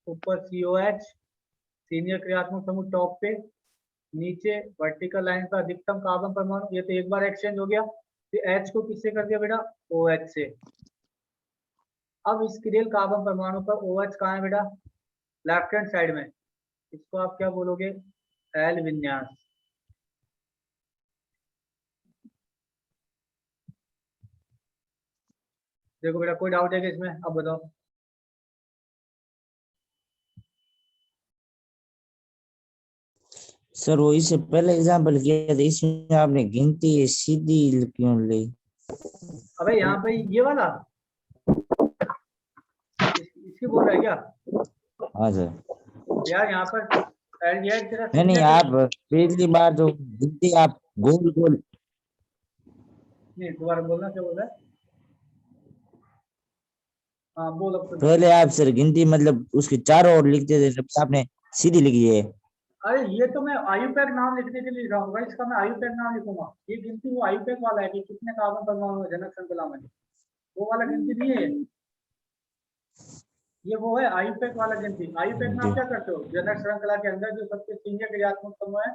[SPEAKER 1] ऊपर COH सीनियर क्रियात्मक समूह टॉप पे, नीचे वर्टिकल लाइन पर अधिकतम कार्बन परमाणु। ये तो एक बार एक्सचेंज हो गया। फिर H को किससे कर दिया बेटा? OH से। अब इस क्रियल कार्बन परमाणु पर OH कहाँ है बेटा? लेफ्ट हैंड साइड में। इसको आप क्या बोलोगे? एल विन्यास। देखो बेटा कोई डाउट है कि इसमें? अब बताओ।
[SPEAKER 2] सर वो इससे पहले एग्जाम्पल किया था, इसमें आपने गिनती सीधी क्यों ली?
[SPEAKER 1] अबे यहाँ पे ये वाला इसकी बोल रहा है क्या
[SPEAKER 2] हाँ सर।
[SPEAKER 1] यार? यहाँ पर एलजीएड तेरा
[SPEAKER 2] नहीं नहीं,
[SPEAKER 1] senior
[SPEAKER 2] आप पिछली बार जो गिनती आप गोल गोल,
[SPEAKER 1] नहीं, दोबारा बोलना, क्या बोल रहा है? हाँ बोल, अब तो बोल।
[SPEAKER 2] पहले आप सर गिनती मतलब उसके चारों ओर लिखते थे, जब आपने सीधी लिखी है।
[SPEAKER 1] अरे ये तो मैं आयुपैक नाम लिखने के लिए लिख रहा हूँ, इसका मैं आयुपैक नाम लिखूंगा। ये गिनती वो आयुपैक वाला है कि कितने कार्बन परमाणु हैं जनक श्रृंखला में, वो वाला गिनती नहीं है ये वो है आयुपैक वाला गिनती। आयुपैक में आप
[SPEAKER 2] जी।
[SPEAKER 1] क्या करते हो? जनक श्रृंखला के अंदर जो सबसे सीनियर क्रियात्मक समूह है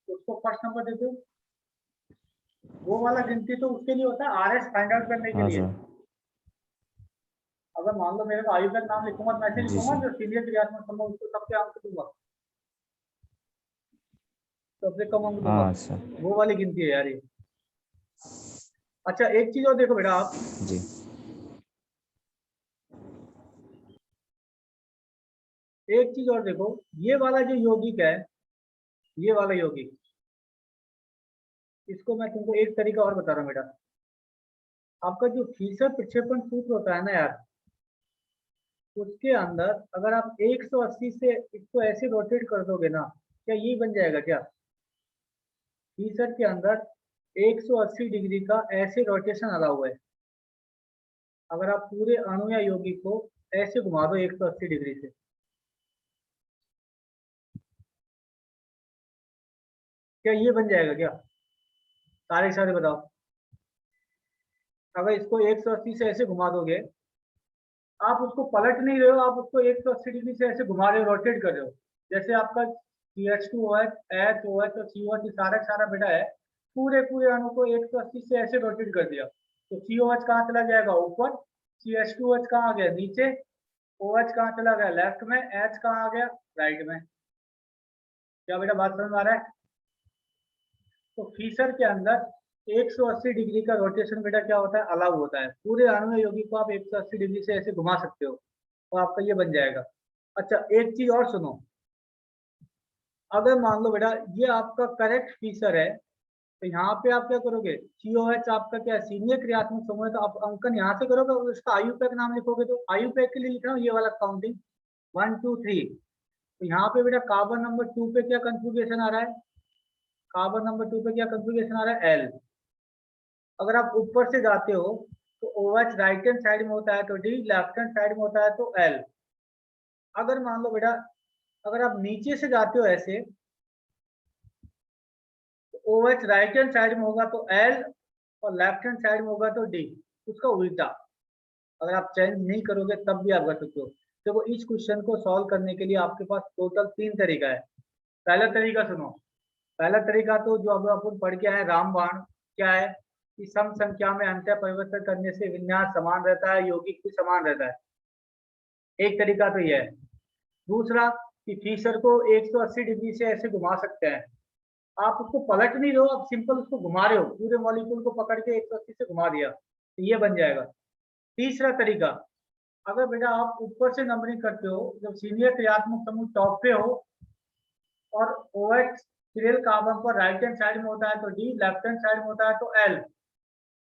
[SPEAKER 1] उसको फर्स्ट नंबर देते हो। वो वाला गिनती तो उसके लिए होता है आरएस फाइंड आउट करने के
[SPEAKER 2] हाँ
[SPEAKER 1] लिए।
[SPEAKER 2] सर।
[SPEAKER 1] अगर मान लो मेरे को आयुपैक नाम लिखूंगा तो मैं ऐसे
[SPEAKER 2] जी
[SPEAKER 1] लिखूंगा
[SPEAKER 2] सर।
[SPEAKER 1] जो सीनियर क्रियात्मक समूह उसको सबसे अंक दूंगा, सबसे कम अंक दूंगा,
[SPEAKER 2] हाँ सर।
[SPEAKER 1] वो वाली गिनती है यार ये। अच्छा एक चीज और देखो बेटा आप,
[SPEAKER 2] जी।
[SPEAKER 1] एक चीज और देखो, ये वाला जो यौगिक है, ये वाला यौगिक, इसको मैं तुमको एक तरीका और बता रहा हूँ बेटा। आपका जो फीसर प्रक्षेपण सूत्र होता है ना यार, उसके अंदर अगर आप 180 से इसको ऐसे रोटेट कर दोगे ना, क्या यही बन जाएगा क्या? फीसर के अंदर 180 डिग्री का ऐसे रोटेशन अलाउ है। अगर आप पूरे अणु या यौगिक को ऐसे घुमा दो 180 डिग्री से, क्या ये बन जाएगा क्या? सारे सारे बताओ। अगर इसको 180 से ऐसे घुमा दोगे, आप उसको पलट नहीं रहे हो, आप उसको 180 डिग्री से ऐसे घुमा रहे हो, रोटेट कर रहे हो। जैसे आपका CH2OH, HOH और COH सारा सारा बेटा है, पूरे पूरे अणु को 180 से ऐसे रोटेट कर दिया, तो COH कहाँ चला जाएगा? ऊपर। CH2OH कहाँ आ गया? नीचे। OH कहाँ चला गया? लेफ्ट में। H कहाँ आ गया? राइट में। क्या बेटा बात समझ में आ रहा है? तो फीसर के अंदर 180 डिग्री का रोटेशन बेटा क्या होता है? अलाउ होता है। पूरे अणु यौगिक को आप 180 डिग्री से ऐसे घुमा सकते हो, तो आपका ये बन जाएगा। अच्छा एक चीज और सुनो, अगर मान लो बेटा ये आपका करेक्ट फीसर है, तो यहाँ पे आप क्या करोगे? COH आपका क्या सीनियर क्रियात्मक समूह है, तो आप अंकन यहाँ से करोगे और उसका आयुपैक नाम लिखोगे। तो आयुपैक के लिए लिख रहा हूँ ये वाला काउंटिंग 1 2 3। तो यहाँ पे बेटा कार्बन नंबर 2 पे क्या कंफिगरेशन आ रहा है? कार्बन नंबर 2 पे क्या कंफिगरेशन आ रहा है? L। अगर आप ऊपर से जाते हो तो OH राइट हैंड साइड में होता है तो D, लेफ्ट हैंड साइड में होता है तो L। अगर मान लो बेटा अगर आप नीचे से जाते हो ऐसे, तो OH राइट हैंड साइड में होगा तो L और लेफ्ट हैंड साइड में होगा तो D, उसका उल्टा। अगर आप चेंज नहीं करोगे तब भी आप कर सकते हो। देखो इस क्वेश्चन को सॉल्व करने के लिए आपके पास टोटल 3 तरीका है। पहला तरीका सुनो, पहला तरीका तो जो अब अपन पढ़ के आए रामबाण, क्या है कि सम संख्या में अंतर परिवर्तन करने से विन्यास समान रहता है, यौगिक भी समान रहता है। एक तरीका तो यह है। दूसरा कि फीसर को 180 डिग्री से ऐसे घुमा सकते हैं, आप उसको पलट नहीं रहे हो, आप सिंपल उसको घुमा रहे हो, पूरे मॉलिक्यूल को पकड़ के 180 से घुमा दिया, तो ये बन जाएगा। तीसरा तरीका, अगर बेटा आप ऊपर से नंबरिंग करते हो, जब सीनियर क्रियात्मक समूह टॉप पे हो और OH सीरियल कार्बन पर राइट हैंड साइड में होता है तो D, लेफ्ट हैंड साइड में होता है तो L।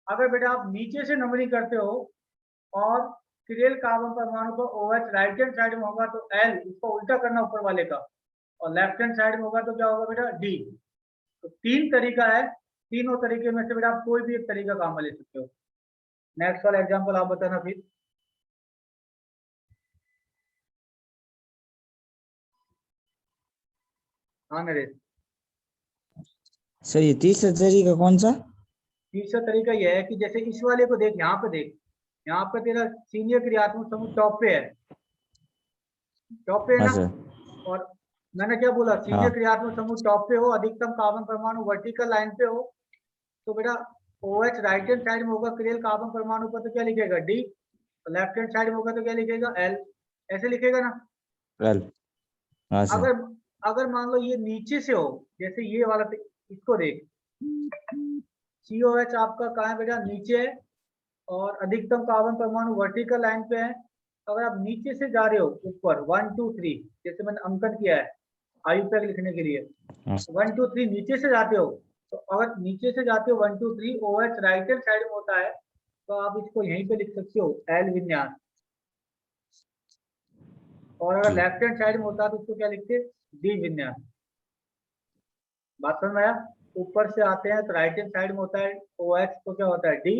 [SPEAKER 1] अगर बेटा आप नीचे से नंबरिंग करते हो और सीरियल कार्बन परमाणु पर OH राइट हैंड साइड में होगा तो L, इसको उल्टा करना ऊपर वाले का, और लेफ्ट हैंड साइड में होगा तो क्या होगा बेटा? D। तो 3 तरीका है, तीनों तरीके में से बेटा आप कोई भी एक तरीका काम में ले सकते हो। नेक्स्ट वाला एग्जांपल आप बताना फिर। हाँ नरेश।
[SPEAKER 2] सर ये तीसरा तरीका कौन सा?
[SPEAKER 1] तीसरा तरीका यह है कि जैसे इस वाले को देख, यहाँ पे देख, यहाँ पे तेरा सीनियर क्रियात्मक समूह टॉप पे है, टॉप पे है
[SPEAKER 2] हाँ
[SPEAKER 1] ना?
[SPEAKER 2] सर।
[SPEAKER 1] और मैंने क्या बोला? सीनियर
[SPEAKER 2] हाँ।
[SPEAKER 1] क्रियात्मक समूह टॉप पे हो, अधिकतम कार्बन परमाणु वर्टिकल लाइन पे हो, तो बेटा OH राइट हैंड साइड में होगा क्रियल कार्बन परमाणु पर तो क्या लिखेगा? D, लेफ्ट हैंड साइड में होगा तो क्या लिखेगा? L। ऐसे लिखेगा ना?
[SPEAKER 2] वेल। हाँ सर।
[SPEAKER 1] अगर अगर मान लो ये नीचे से हो, जैसे ये वाला, इसको देख, COH आपका कहाँ है बेटा? नीचे है, और अधिकतम कार्बन परमाणु वर्टिकल लाइन पे है। अगर आप नीचे से जा रहे हो ऊपर 1 2 3, जैसे मैंने अंकन किया है आयुपैक लिखने के लिए, 1 2 3 नीचे से जाते हो, तो अगर नीचे से जाते हो 1 2 3 OH राइट हैंड साइड में होता है तो आप इसको यहीं पे लिख सकते हो एल विन्यास, और अगर लेफ्ट हैंड साइड में होता तो उसको क्या लिखते, डी विन्यास। बात समझ में आया? ऊपर से आते हैं तो राइट हैंड साइड में होता है ओ एच, तो क्या होता है डी,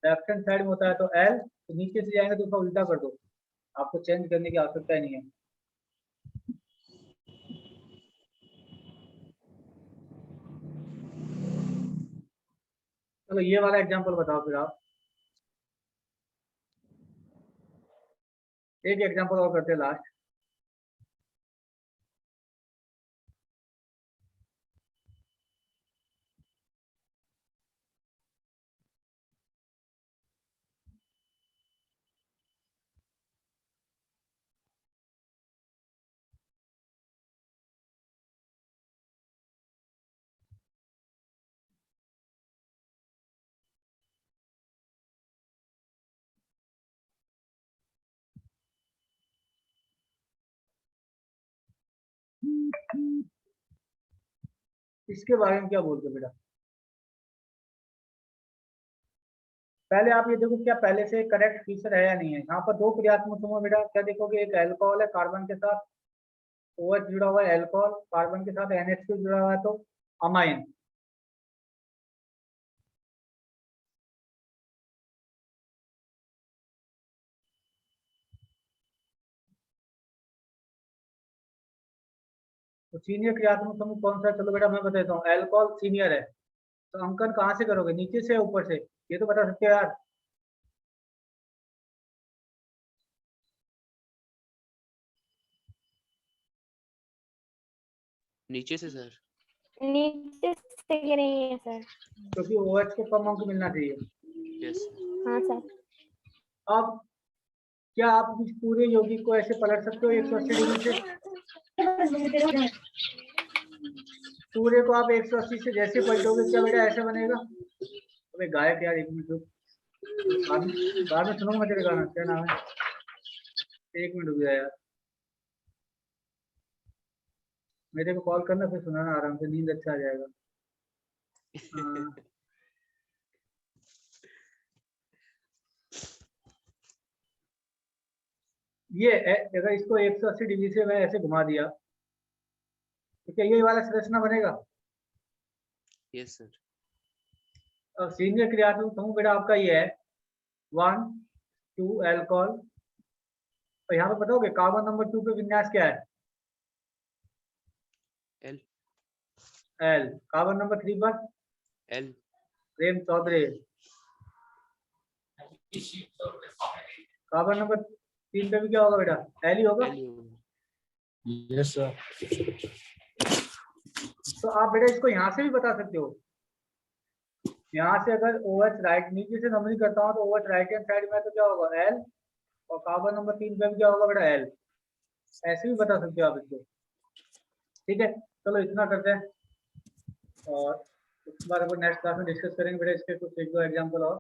[SPEAKER 1] लेफ्ट हैंड साइड में होता है तो एल, तो नीचे से जाएंगे तो उसका उल्टा कर दो, आपको चेंज करने की आवश्यकता ही नहीं है। चलो ये वाला एग्जांपल बताओ फिर आप, एक एग्जांपल और करते हैं लास्ट। इसके बारे में क्या बोलते हो बेटा? पहले आप ये देखो क्या पहले से करेक्ट फीचर है या नहीं है। यहाँ पर दो क्रियात्मक समूह बेटा, क्या देखोगे, एक अल्कोहल है कार्बन के साथ OH जुड़ा हुआ है, अल्कोहल कार्बन के साथ NH2 जुड़ा हुआ है तो अमाइन। तो सीनियर क्रियात्मक समूह कौन सा है? चलो बेटा मैं बताता हूँ, अल्कोहल सीनियर है, तो अंकन कहाँ से करोगे, नीचे से ऊपर से, ये तो बता सकते हो यार।
[SPEAKER 5] नीचे से सर।
[SPEAKER 4] नीचे से ये नहीं है सर।
[SPEAKER 1] क्योंकि OH को कम अंक मिलना चाहिए।
[SPEAKER 5] यस।
[SPEAKER 4] हाँ सर।
[SPEAKER 1] अब क्या आप इस पूरे यौगिक को ऐसे पलट सकते हो 180 डिग्री से? पूरे को आप 180 से जैसे पलटोगे क्या बेटा ऐसे बनेगा? अबे गायक यार, एक मिनट रुक, बाद में सुनूंगा मैं तेरे गाना, क्या नाम है, एक मिनट रुक जा यार, मेरे को कॉल करना फिर सुनाना आराम से, नींद अच्छा आ जाएगा। हाँ। ये अगर इसको 180 डिग्री से मैं ऐसे घुमा दिया तो क्या ये वाला संरचना बनेगा?
[SPEAKER 5] Yes sir.
[SPEAKER 1] अब सीनियर क्रियात्मक समूह बेटा आपका ये है 1 2 अल्कोहल, और यहाँ पे बताओगे कार्बन नंबर 2 पे विन्यास क्या है?
[SPEAKER 5] एल।
[SPEAKER 1] एल। कार्बन नंबर 3 पर
[SPEAKER 5] एल।
[SPEAKER 1] प्रेम चौधरी। कार्बन नंबर 3 पे भी क्या होगा बेटा? एल ही होगा।
[SPEAKER 8] Yes sir.
[SPEAKER 1] तो आप बेटा इसको यहाँ से भी बता सकते हो, यहाँ से अगर OH राइट नीचे से नंबरिंग करता हूँ तो OH राइट हैंड साइड में तो क्या होगा एल, और कार्बन नंबर 3 पे भी क्या होगा बेटा एल, ऐसे भी बता सकते हो आप इसको। ठीक है, चलो इतना करते हैं और उसके बाद अपन नेक्स्ट क्लास में डिस्कस करेंगे बेटा इसके कुछ एक दो एग्जाम्पल और।